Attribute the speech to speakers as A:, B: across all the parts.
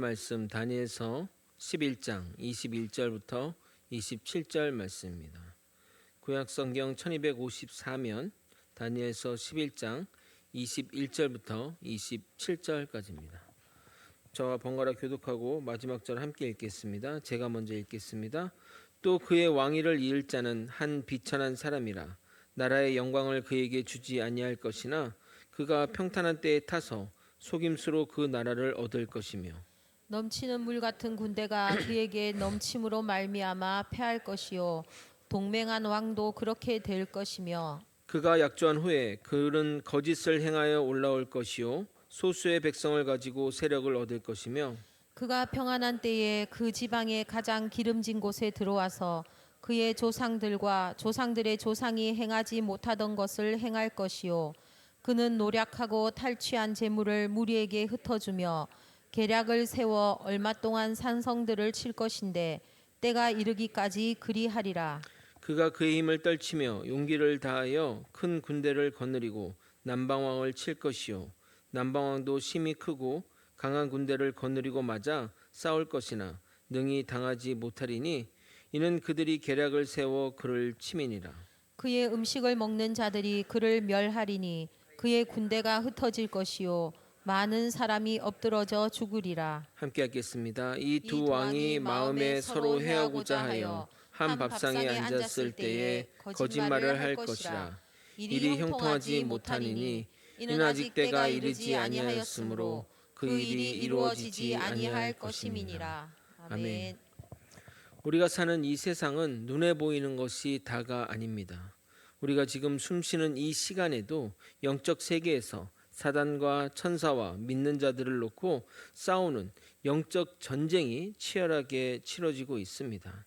A: 말씀 다니엘서 11장 21절부터 27절 말씀입니다. 구약 성경 1254면 다니엘서 11장 21절부터 27절까지입니다. 저와 번갈아 교독하고 마지막 절 함께 읽겠습니다. 제가 먼저 읽겠습니다. 또 그의 왕위를 이을 자는 한 비천한 사람이라. 나라의 영광을 그에게 주지 아니할 것이나 그가 평탄한 때에 타서 속임수로 그 나라를 얻을 것이며
B: 넘치는 물 같은 군대가 그에게 넘침으로 말미암아 패할 것이요 동맹한 왕도 그렇게 될 것이며
A: 그가 약조한 후에 그는 거짓을 행하여 올라올 것이요 소수의 백성을 가지고 세력을 얻을 것이며
B: 그가 평안한 때에 그 지방의 가장 기름진 곳에 들어와서 그의 조상들과 조상들의 조상이 행하지 못하던 것을 행할 것이요 그는 노력하고 탈취한 재물을 무리에게 흩어주며 계략을 세워 얼마 동안 산성들을 칠 것인데 때가 이르기까지 그리하리라.
A: 그가 그의 힘을 떨치며 용기를 다하여 큰 군대를 거느리고 남방왕을 칠 것이요 남방왕도 힘이 크고 강한 군대를 거느리고 맞아 싸울 것이나 능히 당하지 못하리니 이는 그들이 계략을 세워 그를 치민이라.
B: 그의 음식을 먹는 자들이 그를 멸하리니 그의 군대가 흩어질 것이요 많은 사람이 엎드러져 죽으리라.
A: 함께 하겠습니다. 이 두 왕이 마음에 서로 해하고자 하여 한 밥상에 앉았을 때에 거짓말을 할 것이라. 일이 형통하지 못하니니 이는 아직 때가 이르지 아니하였으므로 그 일이 이루어지지 아니할 것임이니라. 아멘. 우리가 사는 이 세상은 눈에 보이는 것이 다가 아닙니다. 우리가 지금 숨쉬는 이 시간에도 영적 세계에서 사단과 천사와 믿는 자들을 놓고 싸우는 영적 전쟁이 치열하게 치러지고 있습니다.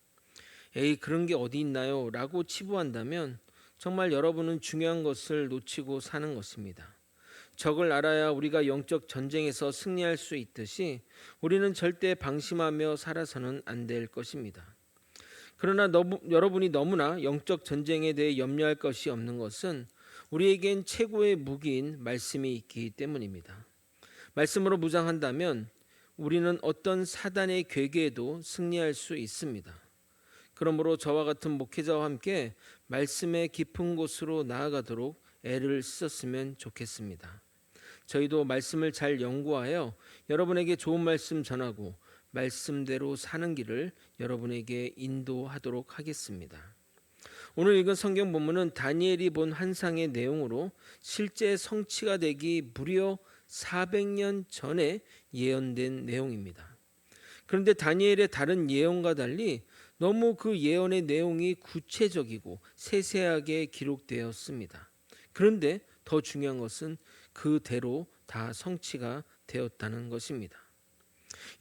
A: 에이, 그런 게 어디 있나요? 라고 치부한다면 정말 여러분은 중요한 것을 놓치고 사는 것입니다. 적을 알아야 우리가 영적 전쟁에서 승리할 수 있듯이 우리는 절대 방심하며 살아서는 안 될 것입니다. 그러나 여러분이 너무나 영적 전쟁에 대해 염려할 것이 없는 것은 우리에겐 최고의 무기인 말씀이 있기 때문입니다. 말씀으로 무장한다면 우리는 어떤 사단의 괴계에도 승리할 수 있습니다. 그러므로 저와 같은 목회자와 함께 말씀의 깊은 곳으로 나아가도록 애를 썼으면 좋겠습니다. 저희도 말씀을 잘 연구하여 여러분에게 좋은 말씀 전하고 말씀대로 사는 길을 여러분에게 인도하도록 하겠습니다. 오늘 읽은 성경 본문은 다니엘이 본 환상의 내용으로 실제 성취가 되기 무려 400년 전에 예언된 내용입니다. 그런데 다니엘의 다른 예언과 달리 너무 그 예언의 내용이 구체적이고 세세하게 기록되었습니다. 그런데 더 중요한 것은 그대로 다 성취가 되었다는 것입니다.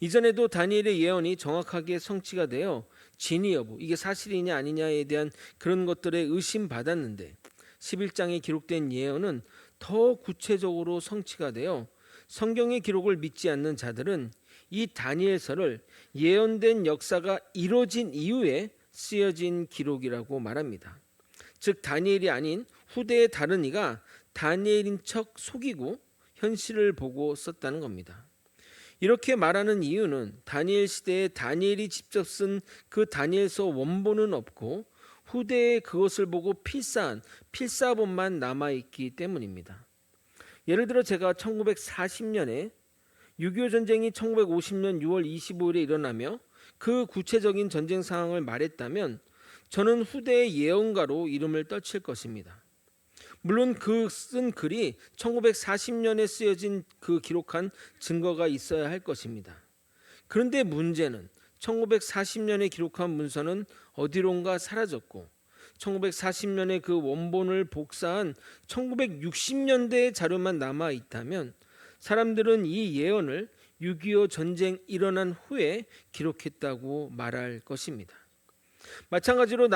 A: 이전에도 다니엘의 예언이 정확하게 성취가 되어 진위 여부, 이게 사실이냐 아니냐에 대한 그런 것들에 의심받았는데 11장에 기록된 예언은 더 구체적으로 성취가 되어 성경의 기록을 믿지 않는 자들은 이 다니엘서를 예언된 역사가 이루어진 이후에 쓰여진 기록이라고 말합니다. 즉 다니엘이 아닌 후대의 다른 이가 다니엘인 척 속이고 현실을 보고 썼다는 겁니다. 이렇게 말하는 이유는 다니엘 시대에 다니엘이 직접 쓴 그 다니엘서 원본은 없고 후대에 그것을 보고 필사한 필사본만 남아있기 때문입니다. 예를 들어 제가 1940년에 6.25 전쟁이 1950년 6월 25일에 일어나며 그 구체적인 전쟁 상황을 말했다면 저는 후대의 예언가로 이름을 떨칠 것입니다. 물론 그 쓴 글이 1940년에 쓰여진 그 기록한 증거가 있어야 할 것입니다. 그런데 문제는 1940년에 기록한 문서는 어디론가 사라졌고 1940년에 그 원본을 복사한 1960년대의 자료만 남아 있다면 사람들은 이 예언을 6.25 전쟁 일어난 후에 기록했다고 말할 것입니다. 마찬가지로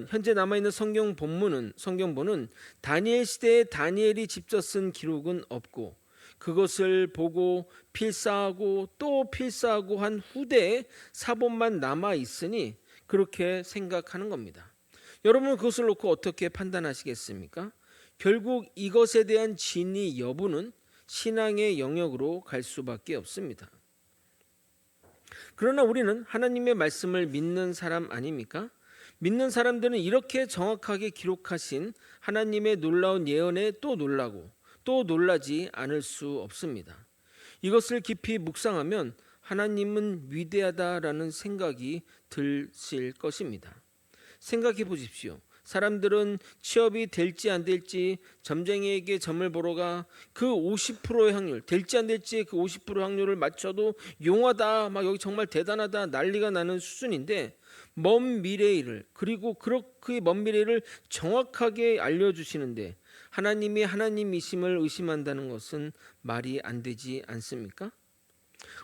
A: 현재 남아있는 성경본은 다니엘 시대에 다니엘이 직접 쓴 기록은 없고 그것을 보고 필사하고 또 필사하고 한 후대의 사본만 남아있으니 그렇게 생각하는 겁니다. 여러분은 그것을 놓고 어떻게 판단하시겠습니까? 결국 이것에 대한 진위 여부는 신앙의 영역으로 갈 수밖에 없습니다. 그러나 우리는 하나님의 말씀을 믿는 사람 아닙니까? 믿는 사람들은 이렇게 정확하게 기록하신 하나님의 놀라운 예언에 또 놀라고 또 놀라지 않을 수 없습니다. 이것을 깊이 묵상하면 하나님은 위대하다라는 생각이 드실 것입니다. 생각해 보십시오. 사람들은 취업이 될지 안 될지 점쟁이에게 점을 보러 가 그 50%의 확률, 될지 안 될지 그 50% 확률을 맞춰도 용하다, 막 여기 정말 대단하다 난리가 나는 수준인데 먼 미래를, 그리고 그렇게 먼 미래를 정확하게 알려주시는데 하나님이 하나님이심을 의심한다는 것은 말이 안 되지 않습니까?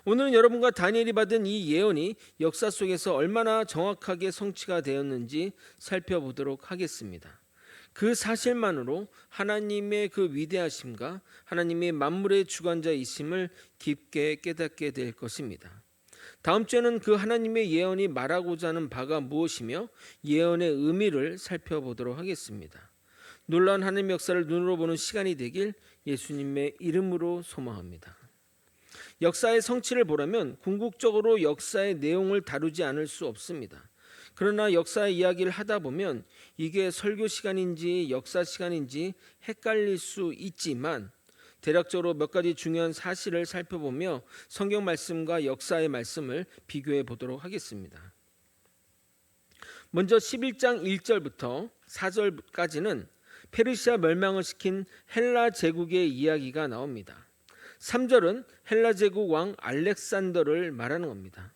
A: 오늘은 여러분과 다니엘이 받은 이 예언이 역사 속에서 얼마나 정확하게 성취가 되었는지 살펴보도록 하겠습니다. 그 사실만으로 하나님의 그 위대하심과 하나님의 만물의 주관자이심을 깊게 깨닫게 될 것입니다. 다음 주에는 그 하나님의 예언이 말하고자 하는 바가 무엇이며 예언의 의미를 살펴보도록 하겠습니다. 놀라운 하나님의 역사를 눈으로 보는 시간이 되길 예수님의 이름으로 소망합니다. 역사의 성취를 보려면 궁극적으로 역사의 내용을 다루지 않을 수 없습니다. 그러나 역사의 이야기를 하다 보면 이게 설교 시간인지 역사 시간인지 헷갈릴 수 있지만 대략적으로 몇 가지 중요한 사실을 살펴보며 성경 말씀과 역사의 말씀을 비교해 보도록 하겠습니다. 먼저 11장 1절부터 4절까지는 페르시아 멸망을 시킨 헬라 제국의 이야기가 나옵니다. 3절은 헬라 제국 왕 알렉산더를 말하는 겁니다.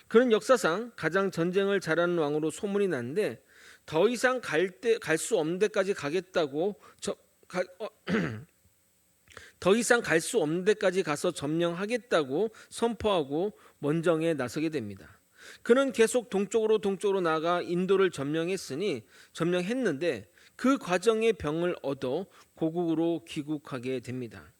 A: 그는 역사상 가장 전쟁을 잘하는 왕으로 소문이 났는데 더 이상 갈 수 없는 데까지 가겠다고 더 이상 갈 수 없는 데까지 가서 점령하겠다고 선포하고 원정에 나서게 됩니다. 그는 계속 동쪽으로 나아가 인도를 점령했는데 그 과정에 병을 얻어 고국으로 귀국하게 됩니다.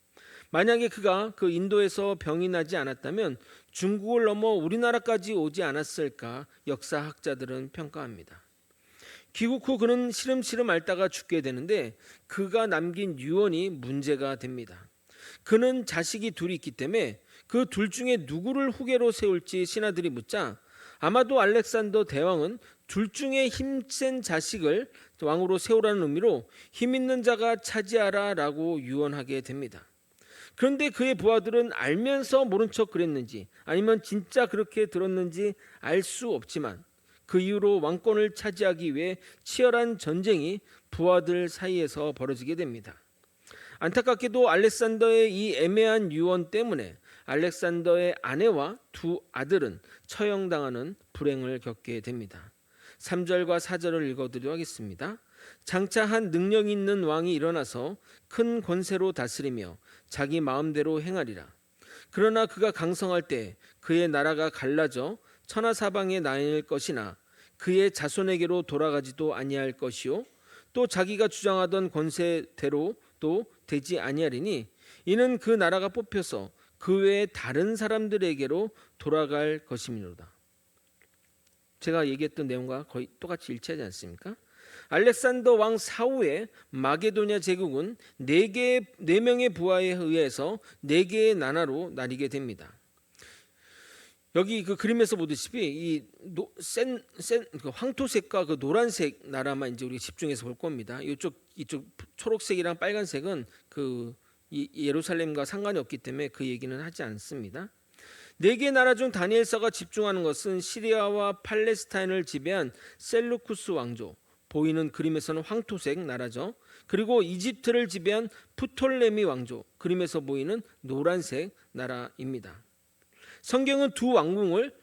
A: 만약에 그가 그 인도에서 병이 나지 않았다면 중국을 넘어 우리나라까지 오지 않았을까 역사학자들은 평가합니다. 귀국 후 그는 시름시름 앓다가 죽게 되는데 그가 남긴 유언이 문제가 됩니다. 그는 자식이 둘이 있기 때문에 그 둘 중에 누구를 후계로 세울지 신하들이 묻자 아마도 알렉산더 대왕은 둘 중에 힘센 자식을 왕으로 세우라는 의미로 힘 있는 자가 차지하라 라고 유언하게 됩니다. 그런데 그의 부하들은 알면서 모른 척 그랬는지 아니면 진짜 그렇게 들었는지 알 수 없지만 그 이후로 왕권을 차지하기 위해 치열한 전쟁이 부하들 사이에서 벌어지게 됩니다. 안타깝게도 알렉산더의 이 애매한 유언 때문에 알렉산더의 아내와 두 아들은 처형당하는 불행을 겪게 됩니다. 3절과 4절을 읽어드리도록 하겠습니다. 장차 한 능력 있는 왕이 일어나서 큰 권세로 다스리며 자기 마음대로 행하리라. 그러나 그가 강성할 때 그의 나라가 갈라져 천하사방에 나뉠 것이나 그의 자손에게로 돌아가지도 아니할 것이요 또 자기가 주장하던 권세대로도 되지 아니하리니 이는 그 나라가 뽑혀서 그 외에 다른 사람들에게로 돌아갈 것이미로다. 제가 얘기했던 내용과 거의 똑같이 일치하지 않습니까? 알렉산더 왕 사후에 마게도냐 제국은 4명의 부하에 의해서 4개의 나라로 나뉘게 됩니다. 여기 그 그림에서 보듯이 그 황토색과 그 노란색 나라만 이제 우리가 집중해서 볼 겁니다. 이쪽 초록색이랑 빨간색은 그 예루살렘과 상관이 없기 때문에 그 얘기는 하지 않습니다. 4개 나라 중 다니엘서가 집중하는 것은 시리아와 팔레스타인을 지배한 셀루쿠스 왕조, 보이는 그림에서는 황토색 나라죠. 그리고 이집트를 지배한 프톨레미 왕조, 그림에서 보이는 노란색 나라입니다. 성경은 두 왕궁을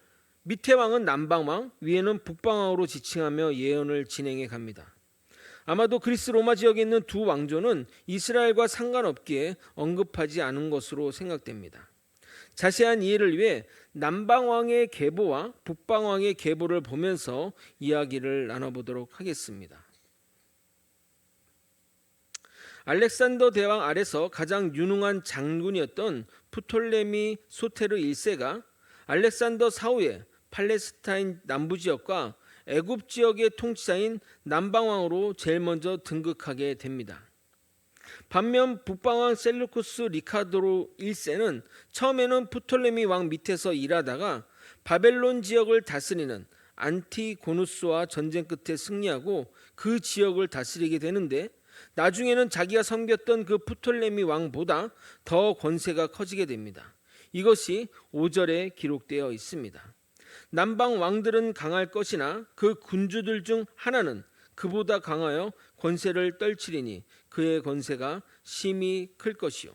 A: 밑에 왕은 남방왕, 위에는 북방왕으로 지칭하며 예언을 진행해 갑니다. 아마도 그리스 로마 지역에 있는 두 왕조는 이스라엘과 상관없기에 언급하지 않은 것으로 생각됩니다. 자세한 이해를 위해 남방왕의 계보와 북방왕의 계보를 보면서 이야기를 나눠보도록 하겠습니다. 알렉산더 대왕 아래서 가장 유능한 장군이었던 프톨레미 소테르 1세가 알렉산더 사후에 팔레스타인 남부 지역과 애굽 지역의 통치자인 남방왕으로 제일 먼저 등극하게 됩니다. 반면 북방왕 셀루쿠스 리카도로 1세는 처음에는 프톨레미 왕 밑에서 일하다가 바벨론 지역을 다스리는 안티고누스와 전쟁 끝에 승리하고 그 지역을 다스리게 되는데, 나중에는 자기가 섬겼던 그 프톨레미 왕보다 더 권세가 커지게 됩니다. 이것이 5절에 기록되어 있습니다. 남방 왕들은 강할 것이나 그 군주들 중 하나는 그보다 강하여 권세를 떨치리니 그의 권세가 심히 클 것이요.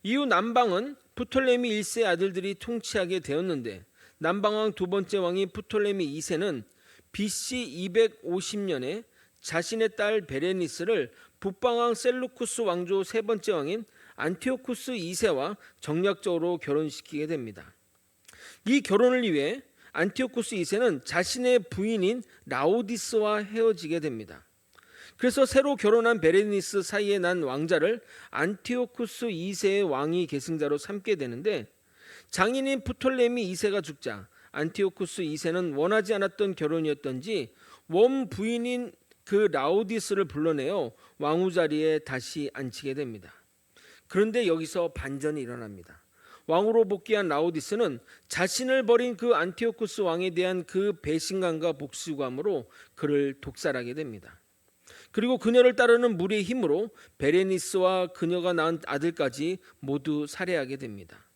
A: 이후 남방은 프톨레미 1세 아들들이 통치하게 되었는데, 남방왕 두 번째 왕이 프톨레미 2세는 BC 250년에 자신의 딸 베레니스를 북방왕 셀루쿠스 왕조 세 번째 왕인 안티오쿠스 2세와 정략적으로 결혼시키게 됩니다. 이 결혼을 위해 안티오쿠스 2세는 자신의 부인인 라오디스와 헤어지게 됩니다. 그래서 새로 결혼한 베레니스 사이에 난 왕자를 안티오쿠스 2세의 왕위 계승자로 삼게 되는데, 장인인 프톨레미 2세가 죽자 안티오쿠스 2세는 원하지 않았던 결혼이었던지 원 부인인 그 라오디스를 불러내어 왕후 자리에 다시 앉히게 됩니다. 그런데 여기서 반전이 일어납니다. 왕으로 복귀한 라오디스는 자신을 버린 그 안티오쿠스 왕에 대한 그 배신감과 복수감으로 그를 독살하게 됩니다. 그리고 그녀를 따르는 무리의 힘으로 베레니스와 그녀가 낳은 아들까지 모두 살해하게 됩니다.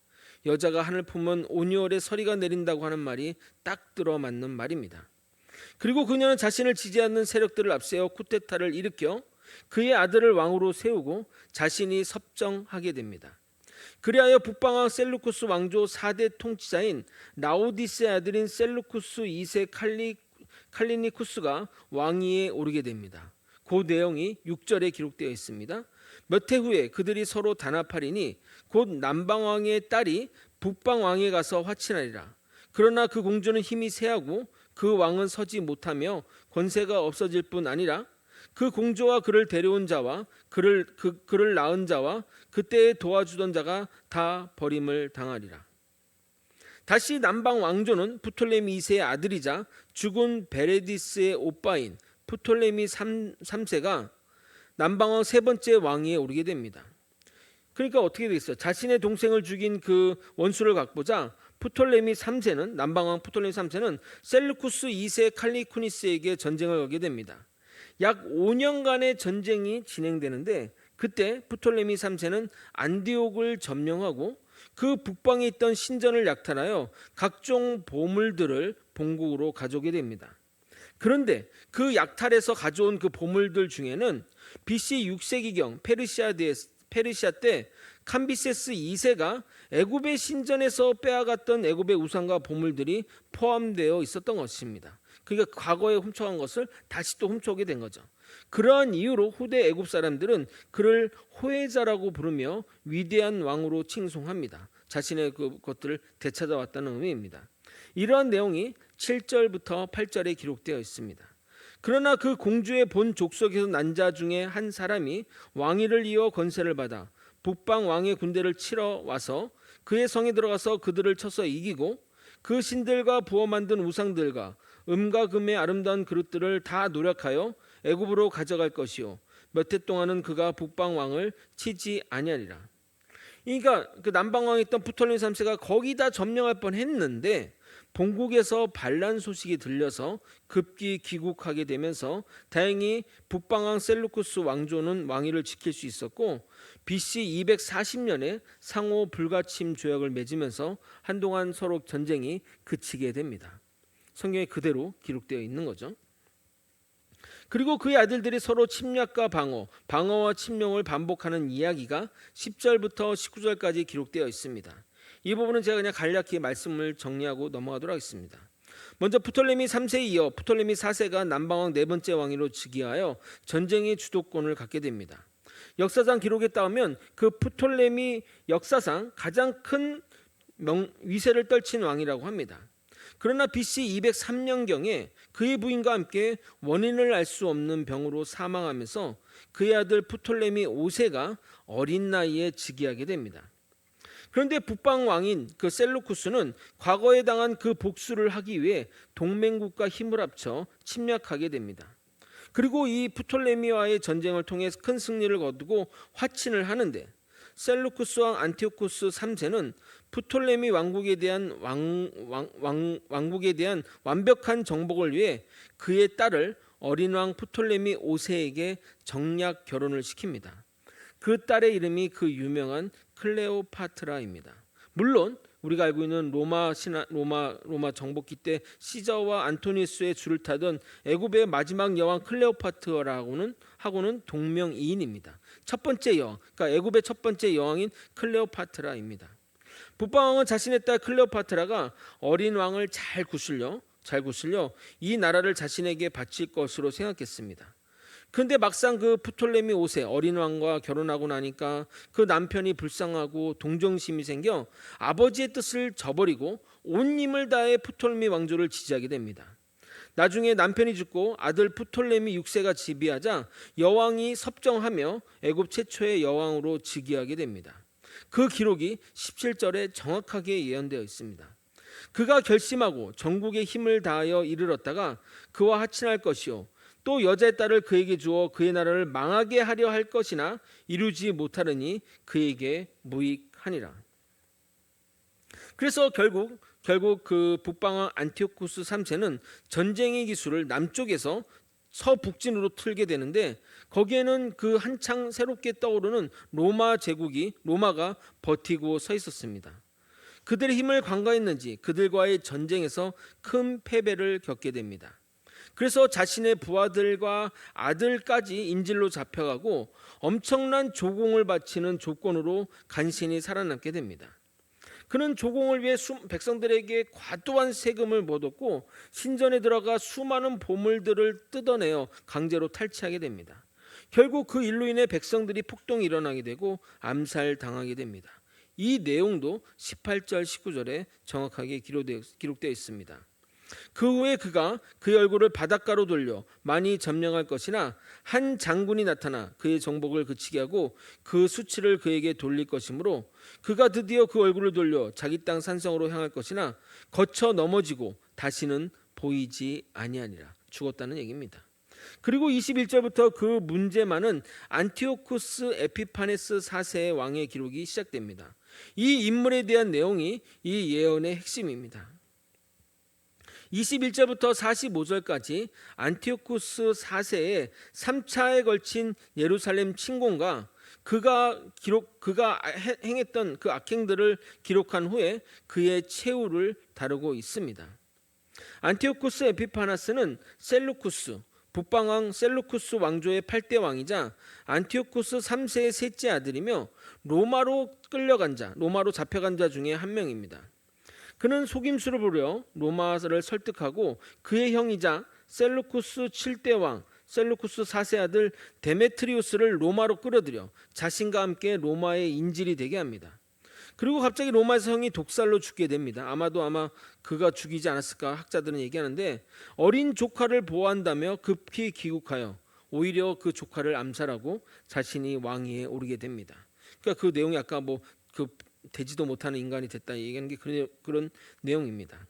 A: 여자가 하늘 품은 온유월의 서리가 내린다고 하는 말이 딱 들어맞는 말입니다. 그리고 그녀는 자신을 지지하는 세력들을 앞세워 쿠데타를 일으켜 그의 아들을 왕으로 세우고 자신이 섭정하게 됩니다. 그리하여 북방왕 셀루쿠스 왕조 4대 통치자인 라오디스의 아들인 셀루쿠스 2세 칼리니쿠스가 왕위에 오르게 됩니다. 그 내용이 6절에 기록되어 있습니다. 몇 해 후에 그들이 서로 단합하리니 곧 남방왕의 딸이 북방왕에 가서 화친하리라. 그러나 그 공주는 힘이 세하고 그 왕은 서지 못하며 권세가 없어질 뿐 아니라 그 공주와 그를 데려온 자와 그를 낳은 자와 그때에 도와주던 자가 다 버림을 당하리라. 다시 남방 왕조는 프톨레미 2세의 아들이자 죽은 베레디스의 오빠인 프톨레미 3세가 남방왕 세 번째 왕위에 오르게 됩니다. 그러니까 어떻게 되겠어요? 자신의 동생을 죽인 그 원수를 갚고자 프톨레미 3세는 남방왕 프톨레미 3세는 셀루쿠스 2세 칼리쿠니스에게 전쟁을 걸게 됩니다. 약 5년간의 전쟁이 진행되는데, 그때 프톨레미 3세는 안디옥을 점령하고 그 북방에 있던 신전을 약탈하여 각종 보물들을 본국으로 가져오게 됩니다. 그런데 그 약탈에서 가져온 그 보물들 중에는 BC 6세기경 페르시아 때 캄비세스 2세가 애굽의 신전에서 빼앗았던 애굽의 우상과 보물들이 포함되어 있었던 것입니다. 그러니까 과거에 훔쳐간 것을 다시 또 훔쳐오게 된 거죠. 그러한 이유로 후대 애굽 사람들은 그를 호해자라고 부르며 위대한 왕으로 칭송합니다. 자신의 그것들을 되찾아왔다는 의미입니다. 이러한 내용이 7절부터 8절에 기록되어 있습니다. 그러나 그 공주의 본 족속에서 난 자 중에 한 사람이 왕위를 이어 권세를 받아 북방 왕의 군대를 치러 와서 그의 성에 들어가서 그들을 쳐서 이기고 그 신들과 부어 만든 우상들과 음과 금의 아름다운 그릇들을 다 노력하여 애굽으로 가져갈 것이요 몇 해 동안은 그가 북방 왕을 치지 아니하리라. 그러니까 그 남방 왕이었던 프톨레미 3세가 거기다 점령할 뻔했는데 본국에서 반란 소식이 들려서 급기 귀국하게 되면서 다행히 북방왕 셀루쿠스 왕조는 왕위를 지킬 수 있었고, BC 240년에 상호 불가침 조약을 맺으면서 한동안 서로 전쟁이 그치게 됩니다. 성경에 그대로 기록되어 있는 거죠. 그리고 그의 아들들이 서로 침략과 방어와 침략을 반복하는 이야기가 10절부터 19절까지 기록되어 있습니다. 이 부분은 제가 그냥 간략히 말씀을 정리하고 넘어가도록 하겠습니다. 먼저 프톨레미 3세에 이어 프톨레미 4세가 남방왕 네 번째 왕위로 즉위하여 전쟁의 주도권을 갖게 됩니다. 역사상 기록에 따르면 그 프톨레미 역사상 가장 큰 위세를 떨친 왕이라고 합니다. 그러나 BC 203년경에 그의 부인과 함께 원인을 알 수 없는 병으로 사망하면서 그의 아들 프톨레미 5세가 어린 나이에 즉위하게 됩니다. 그런데 북방 왕인 그 셀루쿠스는 과거에 당한 그 복수를 하기 위해 동맹국과 힘을 합쳐 침략하게 됩니다. 그리고 이 프톨레미와의 전쟁을 통해 큰 승리를 거두고 화친을 하는데, 셀루쿠스 왕 안티오쿠스 3세는 프톨레미 왕국에 대한 왕국에 대한 완벽한 정복을 위해 그의 딸을 어린 왕 프톨레미 5세에게 정략 결혼을 시킵니다. 그 딸의 이름이 그 유명한 클레오파트라입니다. 물론 우리가 알고 있는 로마 정복기 때 시저와 안토니우스의 줄을 타던 애굽의 마지막 여왕 클레오파트라고는 하고는 동명이인입니다. 첫 번째 여왕, 그러니까 애굽의 첫 번째 여왕인 클레오파트라입니다. 북방왕은 자신의 딸 클레오파트라가 어린 왕을 잘 구슬려 이 나라를 자신에게 바칠 것으로 생각했습니다. 그런데 막상 그 프톨레미 5세 어린 왕과 결혼하고 나니까 그 남편이 불쌍하고 동정심이 생겨 아버지의 뜻을 저버리고 온 힘을 다해 프톨레미 왕조를 지지하게 됩니다. 나중에 남편이 죽고 아들 프톨레미 6세가 즉위하자 여왕이 섭정하며 애굽 최초의 여왕으로 즉위하게 됩니다. 그 기록이 17절에 정확하게 예언되어 있습니다. 그가 결심하고 전국에 힘을 다하여 이르렀다가 그와 하친할 것이요 또 여자의 딸을 그에게 주어 그의 나라를 망하게 하려 할 것이나 이루지 못하느니 그에게 무익하니라. 그래서 결국 그 북방왕 안티오쿠스 3세는 전쟁의 기술을 남쪽에서 서북진으로 틀게 되는데, 거기에는 그 한창 새롭게 떠오르는 로마가 버티고 서 있었습니다. 그들의 힘을 간과했는지 그들과의 전쟁에서 큰 패배를 겪게 됩니다. 그래서 자신의 부하들과 아들까지 인질로 잡혀가고 엄청난 조공을 바치는 조건으로 간신히 살아남게 됩니다. 그는 조공을 위해 백성들에게 과도한 세금을 묻었고 신전에 들어가 수많은 보물들을 뜯어내어 강제로 탈취하게 됩니다. 결국 그 일로 인해 백성들이 폭동이 일어나게 되고 암살당하게 됩니다. 이 내용도 18절 19절에 정확하게 기록되어 있습니다. 그 후에 그가 그의 얼굴을 바닷가로 돌려 많이 점령할 것이나 한 장군이 나타나 그의 정복을 그치게 하고 그 수치를 그에게 돌릴 것이므로 그가 드디어 그 얼굴을 돌려 자기 땅 산성으로 향할 것이나 거쳐 넘어지고 다시는 보이지 아니하니라. 죽었다는 얘기입니다. 그리고 21절부터 그 문제 많은 안티오쿠스 에피파네스 4세의 왕의 기록이 시작됩니다. 이 인물에 대한 내용이 이 예언의 핵심입니다. 21절부터 45절까지 안티오쿠스 4세의 3차에 걸친 예루살렘 침공과 그가 행했던 그 악행들을 기록한 후에 그의 최후를 다루고 있습니다. 안티오쿠스 에피파나스는 북방왕 셀루쿠스 왕조의 8대 왕이자 안티오쿠스 3세의 셋째 아들이며 로마로 잡혀간 자 중에 한 명입니다. 그는 속임수를 부려 로마를 설득하고 그의 형이자 셀루쿠스 7대 왕 셀루쿠스 4세 아들 데메트리우스를 로마로 끌어들여 자신과 함께 로마의 인질이 되게 합니다. 그리고 갑자기 로마에서 형이 독살로 죽게 됩니다. 아마 그가 죽이지 않았을까 학자들은 얘기하는데, 어린 조카를 보호한다며 급히 귀국하여 오히려 그 조카를 암살하고 자신이 왕위에 오르게 됩니다. 그러니까 그 내용이 아까 되지도 못하는 인간이 됐다 얘기하는 게 그런 내용입니다.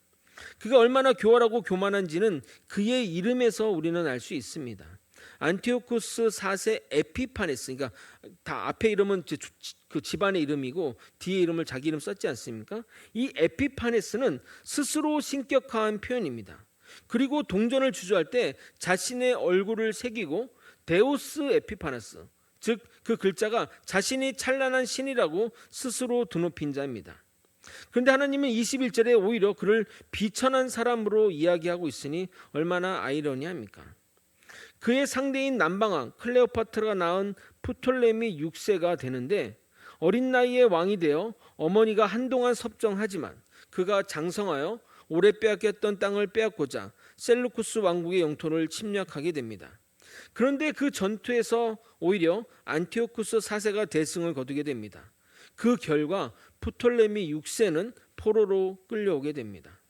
A: 그가 얼마나 교활하고 교만한지는 그의 이름에서 우리는 알 수 있습니다. 안티오쿠스 4세 에피파네스, 그러니까 다 앞에 이름은 그 집안의 이름이고 뒤에 이름을 자기 이름 썼지 않습니까? 이 에피파네스는 스스로 신격화한 표현입니다. 그리고 동전을 주저할 때 자신의 얼굴을 새기고 데우스 에피파네스, 즉 그 글자가 자신이 찬란한 신이라고 스스로 드높인 자입니다. 그런데 하나님은 21절에 오히려 그를 비천한 사람으로 이야기하고 있으니 얼마나 아이러니합니까? 그의 상대인 남방왕 클레오파트라가 낳은 프톨레미 6세가 되는데, 어린 나이에 왕이 되어 어머니가 한동안 섭정하지만 그가 장성하여 오래 빼앗겼던 땅을 빼앗고자 셀루쿠스 왕국의 영토를 침략하게 됩니다. 그런데 그 전투에서 오히려 안티오쿠스 4세가 대승을 거두게 됩니다. 그 결과 프톨레미 6세는 포로로 끌려오게 됩니다.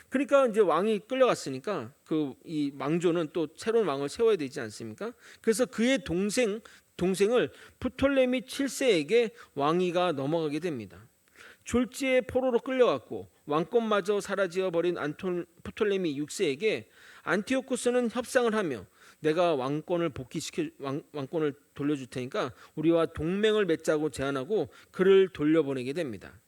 A: 그러니까 이제 왕이 끌려갔으니까 이 왕조는 또 새로운 왕을 세워야 되지 않습니까? 그래서 그의 동생을 프톨레미 7세에게 왕위가 넘어가게 됩니다. 졸지에 포로로 끌려갔고 왕권마저 사라지어 버린 프톨레미 6세에게 안티오쿠스는 협상을 하며 내가 왕권을 왕권을 돌려줄 테니까 우리와 동맹을 맺자고 제안하고 그를 돌려보내게 됩니다.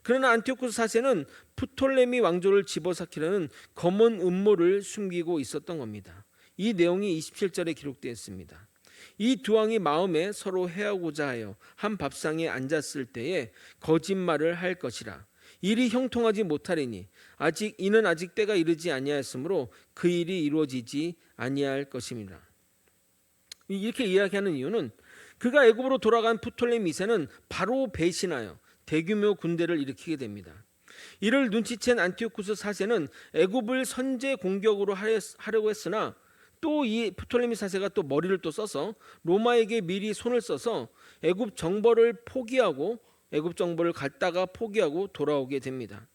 A: 그러나 안티오쿠스 4세는 프톨레미 왕조를 집어삼키려는 검은 음모를 숨기고 있었던 겁니다. 이 내용이 27절에 기록되어 있습니다. 이 두 왕이 마음에 서로 해하고자 하여 한 밥상에 앉았을 때에 거짓말을 할 것이라. 일이 형통하지 못하리니 이는 아직 때가 이르지 아니하였으므로 그 일이 이루어지지 아니할 것입니다. 이렇게 이야기하는 이유는 그가 애굽으로 돌아간 프톨레미 2세는 바로 배신하여 대규모 군대를 일으키게 됩니다. 이를 눈치챈 안티오쿠스 4세는 애굽을 선제 공격으로 하려고 했으나 또 이 프톨레미 4세가 또 머리를 또 써서 로마에게 미리 손을 써서 애굽 정벌을 갔다가 포기하고 돌아오게 됩니다.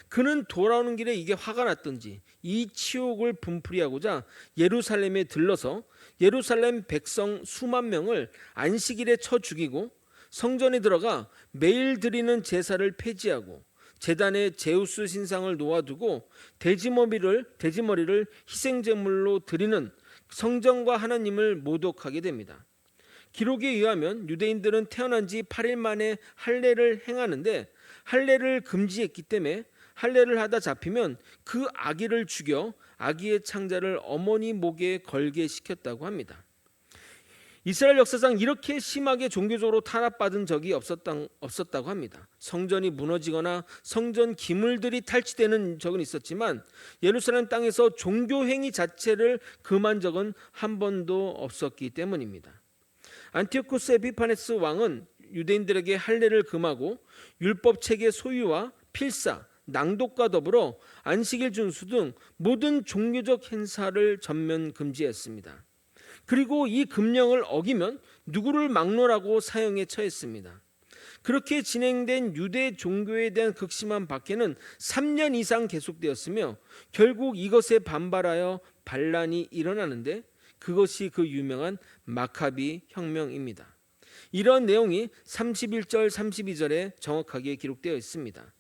A: 그는 돌아오는 길에 이게 화가 났던지 이 치욕을 분풀이하고자 예루살렘에 들러서 예루살렘 백성 수만 명을 안식일에 쳐 죽이고 성전에 들어가 매일 드리는 제사를 폐지하고 제단에 제우스 신상을 놓아두고 돼지머리를 희생제물로 드리는 성전과 하나님을 모독하게 됩니다. 기록에 의하면 유대인들은 태어난 지 8일 만에 할례를 행하는데 할례를 금지했기 때문에 할례를 하다 잡히면 그 아기를 죽여 아기의 창자를 어머니 목에 걸게 시켰다고 합니다. 이스라엘 역사상 이렇게 심하게 종교적으로 탄압받은 적이 없었다고 합니다. 성전이 무너지거나 성전 기물들이 탈취되는 적은 있었지만 예루살렘 땅에서 종교 행위 자체를 금한 적은 한 번도 없었기 때문입니다. 안티오쿠스 에피파네스 왕은 유대인들에게 할례를 금하고 율법 책의 소유와 필사, 낭독과 더불어 안식일 준수 등 모든 종교적 행사를 전면 금지했습니다. 그리고 이 금령을 어기면 누구를 막론하고 사형에 처했습니다. 그렇게 진행된 유대 종교에 대한 극심한 박해는 3년 이상 계속되었으며 결국 이것에 반발하여 반란이 일어나는데 그것이 그 유명한 마카비 혁명입니다. 이런 내용이 31절 32절에 정확하게 기록되어 있습니다.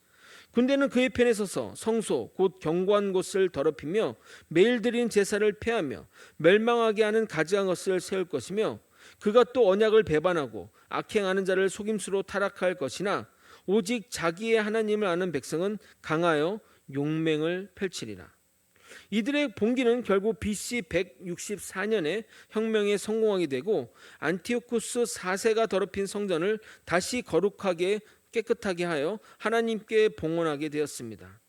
A: 군대는 그의 편에 서서 성소 곧 경고한 곳을 더럽히며 매일 드린 제사를 폐하며 멸망하게 하는 가증한 것을 세울 것이며 그가 또 언약을 배반하고 악행하는 자를 속임수로 타락할 것이나 오직 자기의 하나님을 아는 백성은 강하여 용맹을 펼치리라. 이들의 봉기는 결국 BC 164년에 혁명에 성공하게 되고 안티오쿠스 4세가 더럽힌 성전을 다시 거룩하게 깨끗하게 하여 하나님께 봉헌하게 되었습니다.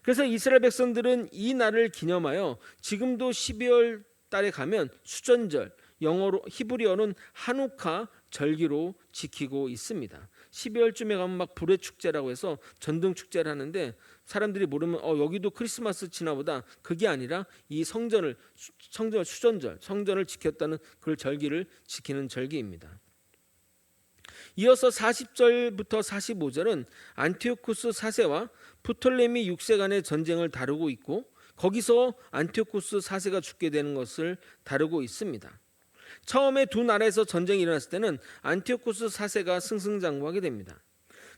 A: 그래서 이스라엘 백성들은 이 날을 기념하여 지금도 12월 달에 가면 수전절, 영어로 히브리어는 하누카 절기로 지키고 있습니다. 12월쯤에 가면 막 불의 축제라고 해서 전등 축제를 하는데 사람들이 모르면 여기도 크리스마스 지나보다 그게 아니라 이 성전 수전절, 성전을 지켰다는 그 절기를 지키는 절기입니다. 이어서 40절부터 45절은 안티오쿠스 4세와 프톨레미 6세 간의 전쟁을 다루고 있고 거기서 안티오쿠스 4세가 죽게 되는 것을 다루고 있습니다. 처음에 두 나라에서 전쟁이 일어났을 때는 안티오쿠스 4세가 승승장구하게 됩니다.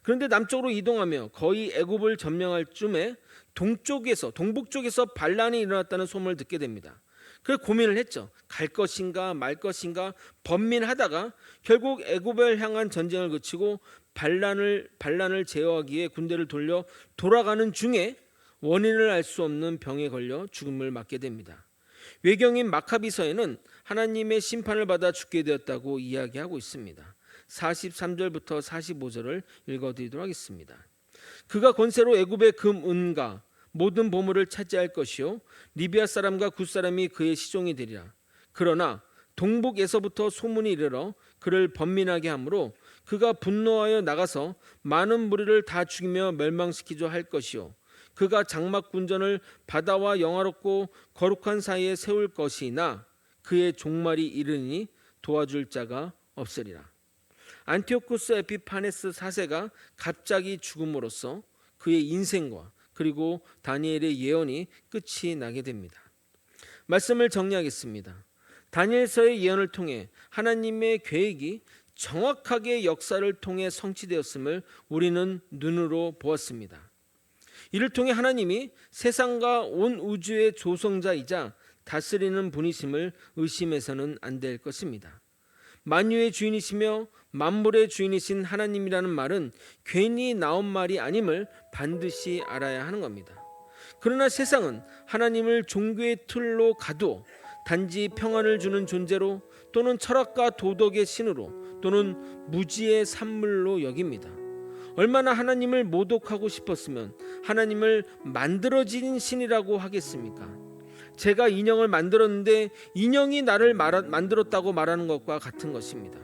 A: 그런데 남쪽으로 이동하며 거의 애굽을 점령할 쯤에 동북 쪽에서 반란이 일어났다는 소문을 듣게 됩니다. 그래서 고민을 했죠. 갈 것인가 말 것인가 번민하다가 결국 애굽을 향한 전쟁을 그치고 반란을 제어하기 위해 군대를 돌려 돌아가는 중에 원인을 알 수 없는 병에 걸려 죽음을 맞게 됩니다. 외경인 마카비서에는 하나님의 심판을 받아 죽게 되었다고 이야기하고 있습니다. 43절부터 45절을 읽어드리도록 하겠습니다. 그가 권세로 애굽의 금, 은과 모든 보물을 차지할 것이요 리비아 사람과 굿 사람이 그의 시종이 되리라. 그러나 동북에서부터 소문이 이르러 그를 번민하게 하므로 그가 분노하여 나가서 많은 무리를 다 죽이며 멸망시키려 할 것이요 그가 장막 군전을 바다와 영화롭고 거룩한 사이에 세울 것이나 그의 종말이 이르니 도와줄 자가 없으리라. 안티오쿠스 에피파네스 4세가 갑자기 죽음으로써 그의 인생과 그리고 다니엘의 예언이 끝이 나게 됩니다. 말씀을 정리하겠습니다. 다니엘서의 예언을 통해 하나님의 계획이 정확하게 역사를 통해 성취되었음을 우리는 눈으로 보았습니다. 이를 통해 하나님이 세상과 온 우주의 조성자이자 다스리는 분이심을 의심해서는 안 될 것입니다. 만유의 주인이시며 만물의 주인이신 하나님이라는 말은 괜히 나온 말이 아님을 반드시 알아야 하는 겁니다. 그러나 세상은 하나님을 종교의 틀로 가두어 단지 평안을 주는 존재로 또는 철학과 도덕의 신으로 또는 무지의 산물로 여깁니다. 얼마나 하나님을 모독하고 싶었으면 하나님을 만들어진 신이라고 하겠습니까? 제가 인형을 만들었는데 인형이 나를 만들었다고 말하는 것과 같은 것입니다.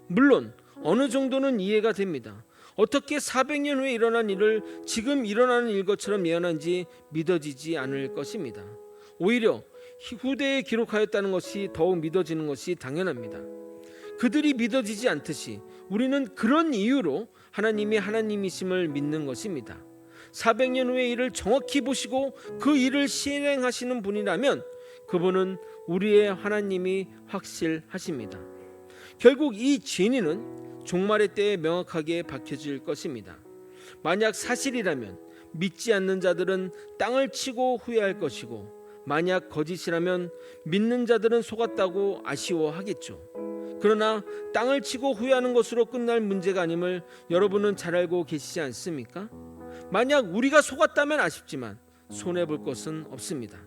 A: 물론 어느 정도는 이해가 됩니다. 어떻게 400년 후에 일어난 일을 지금 일어나는 일 것처럼 예언한지 믿어지지 않을 것입니다. 오히려 후대에 기록하였다는 것이 더욱 믿어지는 것이 당연합니다. 그들이 믿어지지 않듯이 우리는 그런 이유로 하나님이 하나님이심을 믿는 것입니다. 400년 후의 일을 정확히 보시고 그 일을 실행하시는 분이라면 그분은 우리의 하나님이 확실하십니다. 결국 이 진리는 종말의 때에 명확하게 밝혀질 것입니다. 만약 사실이라면 믿지 않는 자들은 땅을 치고 후회할 것이고, 만약 거짓이라면 믿는 자들은 속았다고 아쉬워하겠죠. 그러나 땅을 치고 후회하는 것으로 끝날 문제가 아님을 여러분은 잘 알고 계시지 않습니까? 만약 우리가 속았다면 아쉽지만 손해볼 것은 없습니다.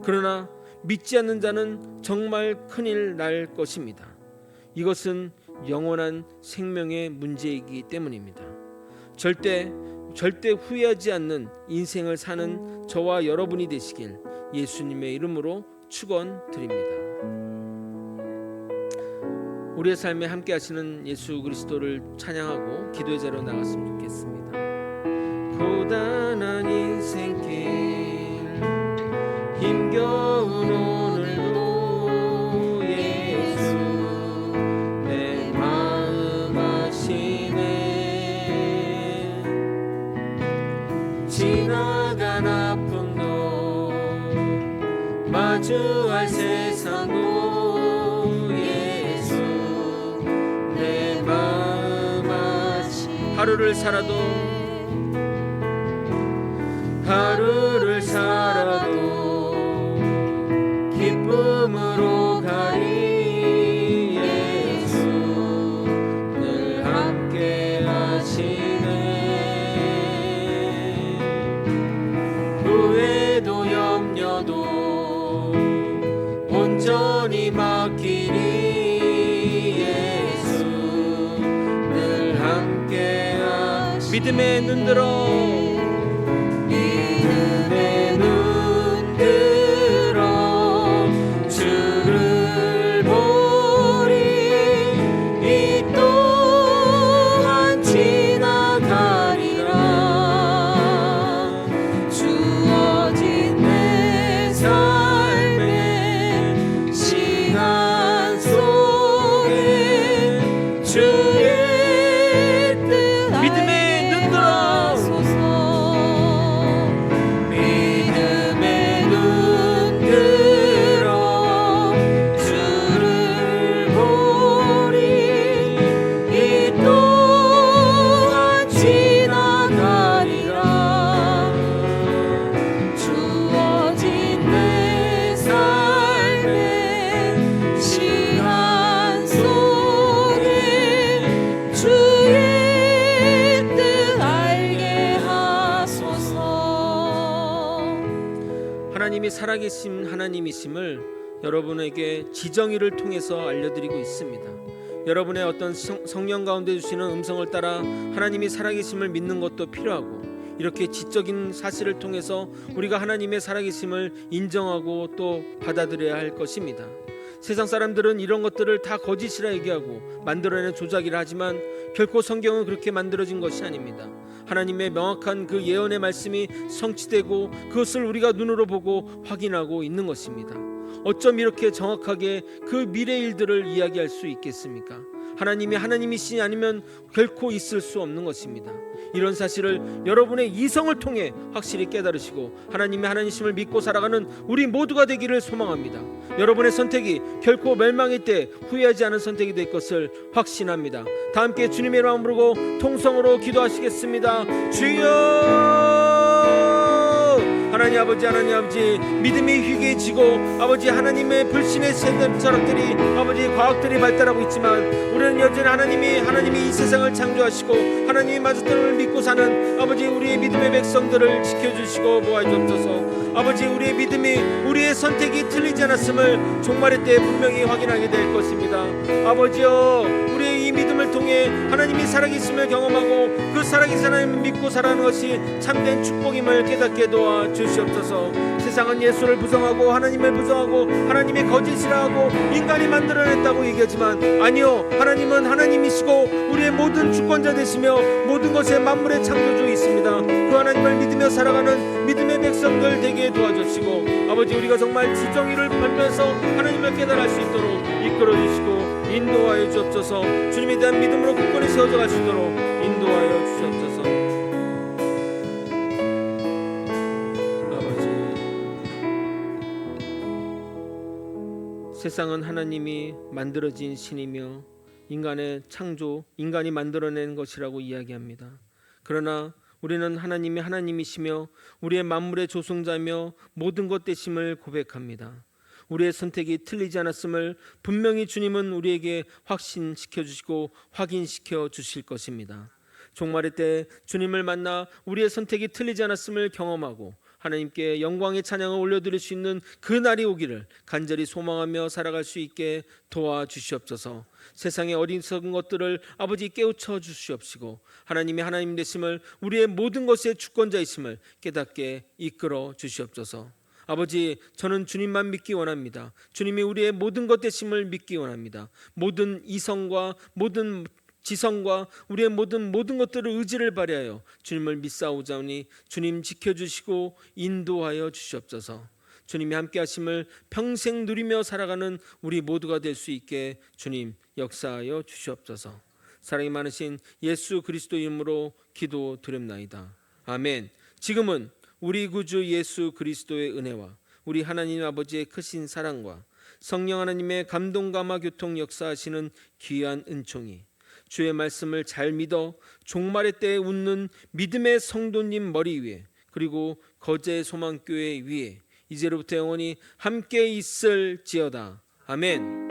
A: 그러나 믿지 않는 자는 정말 큰일 날 것입니다. 이것은 영원한 생명의 문제이기 때문입니다. 절대 후회하지 않는 인생을 사는 저와 여러분이 되시길 예수님의 이름으로 축원드립니다. 우리의 삶에 함께 하시는 예수 그리스도를 찬양하고 기도의 자리로 나갔으면 좋겠습니다. 고단한 인생길 힘겨운 오늘도 예수 내 마음 아시네. 지나간 아픔도 마주할 세상도 예수 내 마음 아시네. 하루를 살아도 기쁨으로 가리 예수 늘 함께 하시네. 후회도 염려도 온전히 맡기리 예수 늘 함께 하시네. 믿음의 눈 들어 주를 보리. 이 또한 지나가리라. 주어진 내 삶의 시간 속에 주의 뜻 믿음의 눈 들어소서. 믿음의 눈 들어 주를 보리. 이 또한 지나가리라. 주어진 내 삶의 시간 속에 주의 뜻 알게 하소서. 하나님이 살아계신 하나님이심을 여러분에게 지정의를 통해서 알려드리고 있습니다. 여러분의 어떤 성령 가운데 주시는 음성을 따라 하나님이 살아계심을 믿는 것도 필요하고, 이렇게 지적인 사실을 통해서 우리가 하나님의 살아계심을 인정하고 또 받아들여야 할 것입니다. 세상 사람들은 이런 것들을 다 거짓이라 얘기하고 만들어낸 조작이라 하지만 결코 성경은 그렇게 만들어진 것이 아닙니다. 하나님의 명확한 그 예언의 말씀이 성취되고 그것을 우리가 눈으로 보고 확인하고 있는 것입니다. 어쩜 이렇게 정확하게 그 미래 일들을 이야기할 수 있겠습니까? 하나님이 하나님이시니 아니면 결코 있을 수 없는 것입니다. 이런 사실을 여러분의 이성을 통해 확실히 깨달으시고 하나님이 하나님이심을 믿고 살아가는 우리 모두가 되기를 소망합니다. 여러분의 선택이 결코 멸망의 때 후회하지 않은 선택이 될 것을 확신합니다. 다 함께 주님의 이름 부르고 통성으로 기도하시겠습니다. 주여! 하나님 아버지, 하나님 아버지, 믿음이 희귀해지고 아버지 하나님의 불신의 철학들이 아버지 과학들이 발달하고 있지만 우리는 여전히 하나님이 이 세상을 창조하시고 하나님이 마주떠는 믿고 사는 아버지 우리의 믿음의 백성들을 지켜주시고 보아주옵소서. 아버지 우리의 믿음이 우리의 선택이 틀리지 않았음을 종말의 때 분명히 확인하게 될 것입니다. 아버지여, 우리의 이 믿음을 통해 하나님이 살아계심을 경험하고 그 살아계신 하나님을 믿고 살아가는 것이 참된 축복임을 깨닫게 도와 주시옵소서. 세상은 예수를 부정하고 하나님을 부정하고 하나님의 거짓이라 하고 인간이 만들어냈다고 얘기하지만 아니요, 하나님은 하나님이시고 우리의 모든 주권자 되시며 모든 것의 만물의 창조주이십니다. 그 하나님을 믿으며 살아가는 믿음의 백성들 되게 도와주시고 아버지 우리가 정말 지정의를 벌면서 하나님을 깨달을 수 있도록 이끌어주시고 인도하여 주옵소서. 주님에 대한 믿음으로 굳건히 세워져 갈 수 있도록 인도하여 주옵소서. 아버지, 세상은 하나님이 만들어진 신이며 인간의 창조, 인간이 만들어낸 것이라고 이야기합니다. 그러나 우리는 하나님이 하나님이시며 우리의 만물의 조성자며 모든 것 되심을 고백합니다. 우리의 선택이 틀리지 않았음을 분명히 주님은 우리에게 확신시켜 주시고 확인시켜 주실 것입니다. 종말의 때 주님을 만나 우리의 선택이 틀리지 않았음을 경험하고 하나님께 영광의 찬양을 올려드릴 수 있는 그 날이 오기를 간절히 소망하며 살아갈 수 있게 도와주시옵소서. 세상의 어리석은 것들을 아버지 깨우쳐 주시옵시고 하나님이 하나님 되심을 우리의 모든 것의 주권자이심을 깨닫게 이끌어 주시옵소서. 아버지, 저는 주님만 믿기 원합니다. 주님이 우리의 모든 것 되심을 믿기 원합니다. 모든 이성과 모든 지성과 우리의 모든 것들을 의지를 발휘하여 주님을 믿사오자오니 주님 지켜주시고 인도하여 주시옵소서. 주님이 함께 하심을 평생 누리며 살아가는 우리 모두가 될 수 있게 주님 역사하여 주시옵소서. 사랑이 많으신 예수 그리스도 이름으로 기도드립나이다. 아멘. 지금은 우리 구주 예수 그리스도의 은혜와 우리 하나님 아버지의 크신 사랑과 성령 하나님의 감동감화 교통 역사하시는 귀한 은총이 주의 말씀을 잘 믿어 종말의 때에 웃는 믿음의 성도님 머리 위에 그리고 거제의 소망교회 위에 이제로부터 영원히 함께 있을지어다. 아멘.